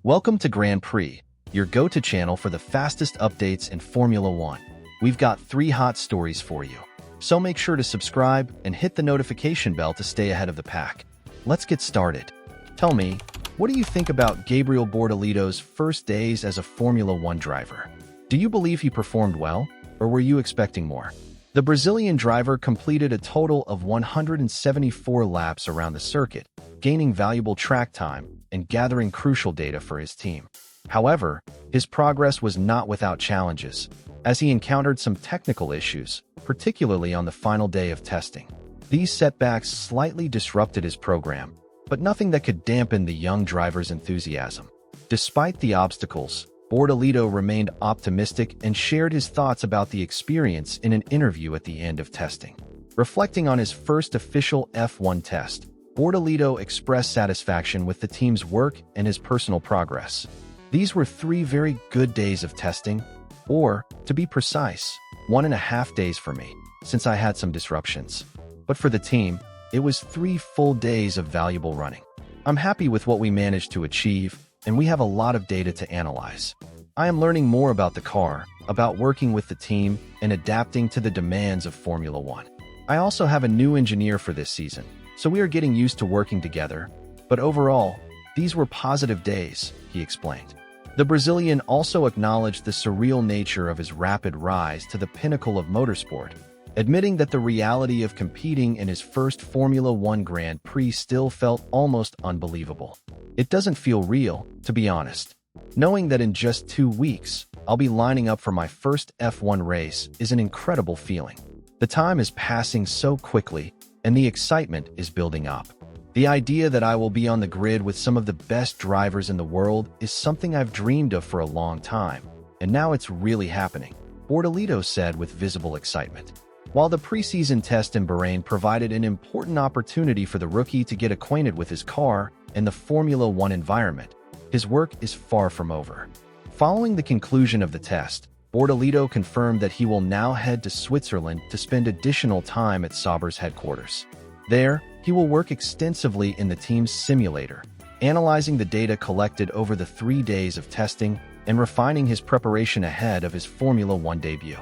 Welcome to Grand Prix, your go-to channel for the fastest updates in Formula One. We've got 3 hot stories for you, so make sure to subscribe and hit the notification bell to stay ahead of the pack. Let's get started. Tell me, what do you think about Gabriel Bortoleto's first days as a Formula One driver? Do you believe he performed well, or were you expecting more? The Brazilian driver completed a total of 174 laps around the circuit, gaining valuable track time and gathering crucial data for his team. However, his progress was not without challenges, as he encountered some technical issues, particularly on the final day of testing. These setbacks slightly disrupted his program, but nothing that could dampen the young driver's enthusiasm. Despite the obstacles, Bortoleto remained optimistic and shared his thoughts about the experience in an interview at the end of testing. Reflecting on his first official F1 test, Bortoleto expressed satisfaction with the team's work and his personal progress. These were 3 very good days of testing, or, to be precise, 1.5 days for me, since I had some disruptions. But for the team, it was 3 full days of valuable running. I'm happy with what we managed to achieve, and we have a lot of data to analyze. I am learning more about the car, about working with the team, and adapting to the demands of Formula One. I also have a new engineer for this season, so we are getting used to working together. But overall, these were positive days, he explained. The Brazilian also acknowledged the surreal nature of his rapid rise to the pinnacle of motorsport, admitting that the reality of competing in his first Formula One Grand Prix still felt almost unbelievable. It doesn't feel real, to be honest. Knowing that in just 2 weeks, I'll be lining up for my first F1 race is an incredible feeling. The time is passing so quickly, and the excitement is building up. The idea that I will be on the grid with some of the best drivers in the world is something I've dreamed of for a long time, and now it's really happening, Bortoleto said with visible excitement. While the preseason test in Bahrain provided an important opportunity for the rookie to get acquainted with his car and the Formula One environment, his work is far from over. Following the conclusion of the test, Bortoleto confirmed that he will now head to Switzerland to spend additional time at Sauber's headquarters. There, he will work extensively in the team's simulator, analyzing the data collected over the 3 days of testing and refining his preparation ahead of his Formula One debut.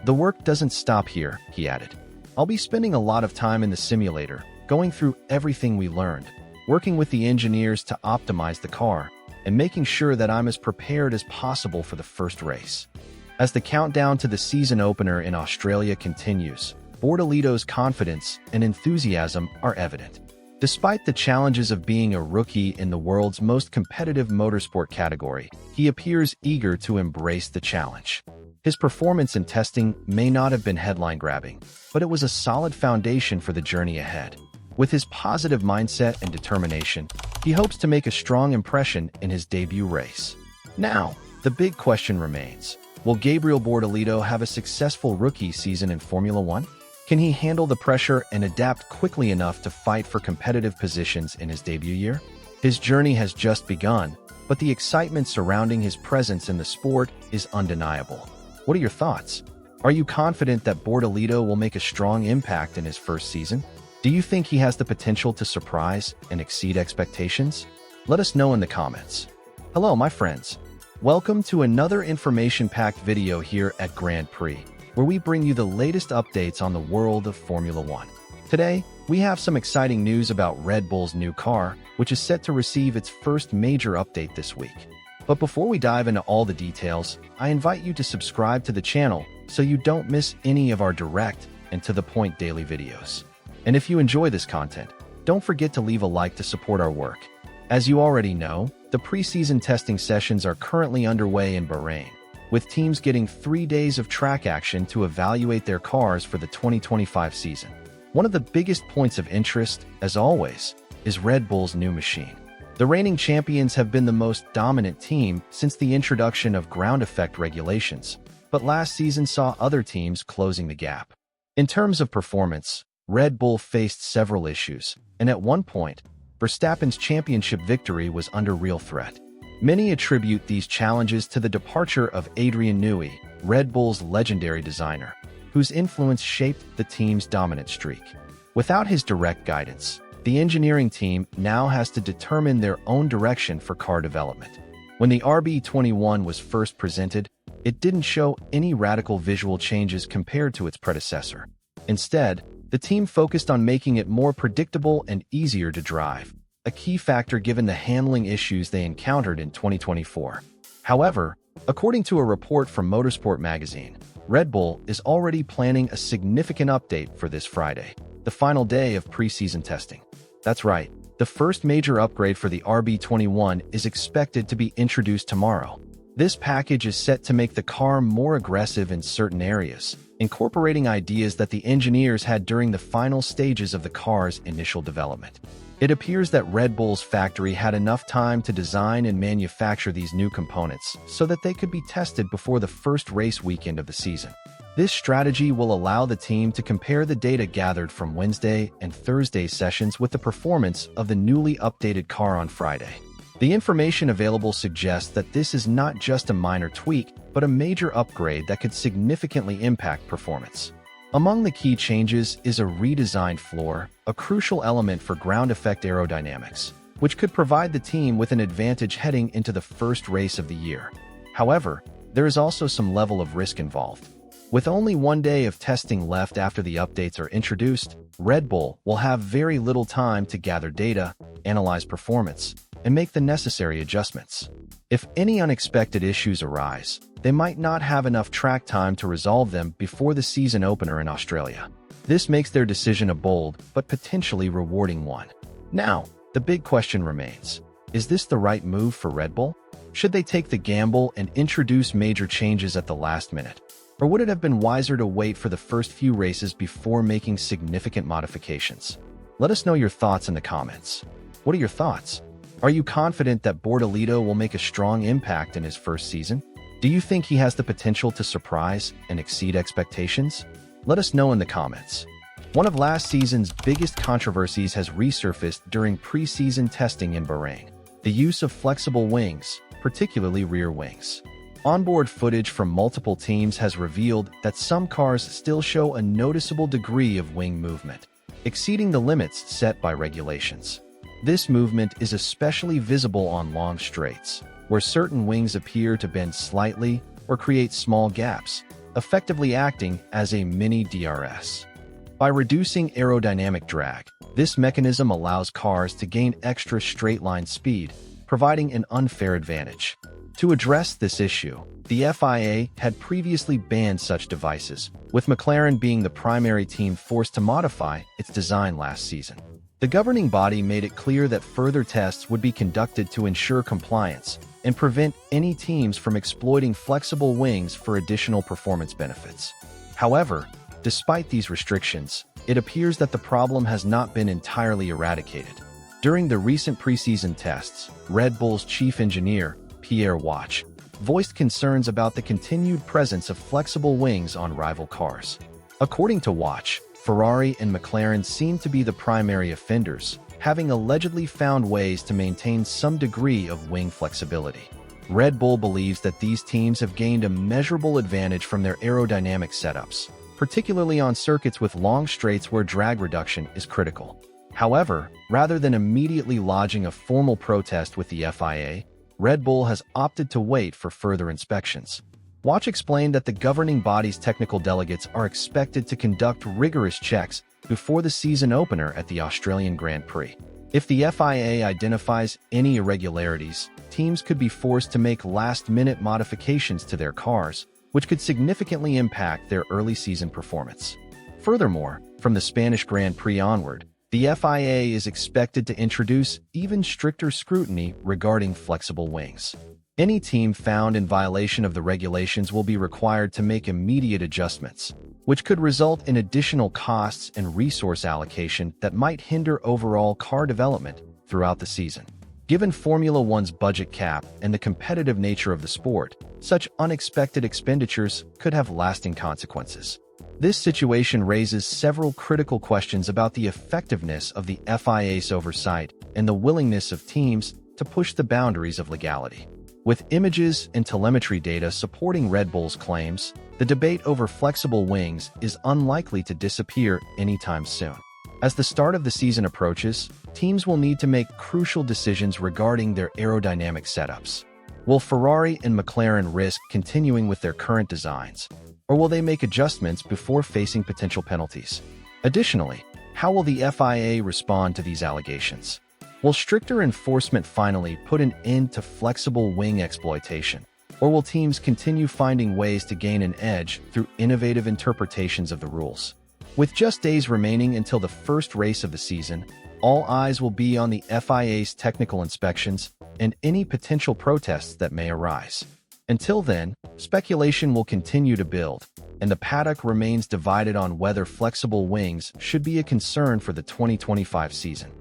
The work doesn't stop here, he added. I'll be spending a lot of time in the simulator, going through everything we learned, working with the engineers to optimize the car, and making sure that I'm as prepared as possible for the first race. As the countdown to the season opener in Australia continues, Bortoleto's confidence and enthusiasm are evident. Despite the challenges of being a rookie in the world's most competitive motorsport category, he appears eager to embrace the challenge. His performance in testing may not have been headline-grabbing, but it was a solid foundation for the journey ahead. With his positive mindset and determination, he hopes to make a strong impression in his debut race. Now, the big question remains: will Gabriel Bortoleto have a successful rookie season in Formula One? Can he handle the pressure and adapt quickly enough to fight for competitive positions in his debut year? His journey has just begun, but the excitement surrounding his presence in the sport is undeniable. What are your thoughts? Are you confident that Bortoleto will make a strong impact in his first season? Do you think he has the potential to surprise and exceed expectations? Let us know in the comments. Hello, my friends. Welcome to another information-packed video here at Grand Prix, where we bring you the latest updates on the world of Formula One. Today, we have some exciting news about Red Bull's new car, which is set to receive its first major update this week. But before we dive into all the details, I invite you to subscribe to the channel so you don't miss any of our direct and to-the-point daily videos. And if you enjoy this content, don't forget to leave a like to support our work. As you already know, the preseason testing sessions are currently underway in Bahrain, with teams getting 3 days of track action to evaluate their cars for the 2025 season. One of the biggest points of interest, as always, is Red Bull's new machine. The reigning champions have been the most dominant team since the introduction of ground effect regulations, but last season saw other teams closing the gap. In terms of performance, Red Bull faced several issues, and at one point, Verstappen's championship victory was under real threat. Many attribute these challenges to the departure of Adrian Newey, Red Bull's legendary designer, whose influence shaped the team's dominant streak. Without his direct guidance, the engineering team now has to determine their own direction for car development. When the RB21 was first presented, it didn't show any radical visual changes compared to its predecessor. Instead, the team focused on making it more predictable and easier to drive, a key factor given the handling issues they encountered in 2024. However, according to a report from Motorsport magazine, Red Bull is already planning a significant update for this Friday, the final day of preseason testing. That's right, the first major upgrade for the RB21 is expected to be introduced tomorrow. This package is set to make the car more aggressive in certain areas, incorporating ideas that the engineers had during the final stages of the car's initial development. It appears that Red Bull's factory had enough time to design and manufacture these new components so that they could be tested before the first race weekend of the season. This strategy will allow the team to compare the data gathered from Wednesday and Thursday sessions with the performance of the newly updated car on Friday. The information available suggests that this is not just a minor tweak, but a major upgrade that could significantly impact performance. Among the key changes is a redesigned floor, a crucial element for ground effect aerodynamics, which could provide the team with an advantage heading into the first race of the year. However, there is also some level of risk involved. With only one day of testing left after the updates are introduced, Red Bull will have very little time to gather data, analyze performance, and make the necessary adjustments. If any unexpected issues arise, they might not have enough track time to resolve them before the season opener in Australia. This makes their decision a bold but potentially rewarding one. Now, the big question remains: is this the right move for Red Bull? Should they take the gamble and introduce major changes at the last minute? Or would it have been wiser to wait for the first few races before making significant modifications? Let us know your thoughts in the comments. What are your thoughts? Are you confident that Bortoleto will make a strong impact in his first season? Do you think he has the potential to surprise and exceed expectations? Let us know in the comments. One of last season's biggest controversies has resurfaced during preseason testing in Bahrain: the use of flexible wings, particularly rear wings. Onboard footage from multiple teams has revealed that some cars still show a noticeable degree of wing movement, exceeding the limits set by regulations. This movement is especially visible on long straights, where certain wings appear to bend slightly or create small gaps, effectively acting as a mini DRS. By reducing aerodynamic drag, this mechanism allows cars to gain extra straight-line speed, providing an unfair advantage. To address this issue, the FIA had previously banned such devices, with Mclaren being the primary team forced to modify its design last season. The governing body made it clear that further tests would be conducted to ensure compliance and prevent any teams from exploiting flexible wings for additional performance benefits. However, despite these restrictions, it appears that the problem has not been entirely eradicated. During the recent preseason tests, Red Bull's chief engineer, Pierre Watch, voiced concerns about the continued presence of flexible wings on rival cars. According to Watch, Ferrari and McLaren seem to be the primary offenders, having allegedly found ways to maintain some degree of wing flexibility. Red Bull believes that these teams have gained a measurable advantage from their aerodynamic setups, particularly on circuits with long straights where drag reduction is critical. However, rather than immediately lodging a formal protest with the FIA, Red Bull has opted to wait for further inspections. Watch explained that the governing body's technical delegates are expected to conduct rigorous checks before the season opener at the Australian Grand Prix. If the FIA identifies any irregularities, teams could be forced to make last-minute modifications to their cars, which could significantly impact their early season performance. Furthermore, from the Spanish Grand Prix onward, the FIA is expected to introduce even stricter scrutiny regarding flexible wings. Any team found in violation of the regulations will be required to make immediate adjustments, which could result in additional costs and resource allocation that might hinder overall car development throughout the season. Given Formula One's budget cap and the competitive nature of the sport, such unexpected expenditures could have lasting consequences. This situation raises several critical questions about the effectiveness of the FIA's oversight and the willingness of teams to push the boundaries of legality. With images and telemetry data supporting Red Bull's claims, the debate over flexible wings is unlikely to disappear anytime soon. As the start of the season approaches, teams will need to make crucial decisions regarding their aerodynamic setups. Will Ferrari and McLaren risk continuing with their current designs, or will they make adjustments before facing potential penalties? Additionally, how will the FIA respond to these allegations? Will stricter enforcement finally put an end to flexible wing exploitation, or will teams continue finding ways to gain an edge through innovative interpretations of the rules? With just days remaining until the first race of the season, all eyes will be on the FIA's technical inspections and any potential protests that may arise. Until then, speculation will continue to build, and the paddock remains divided on whether flexible wings should be a concern for the 2025 season.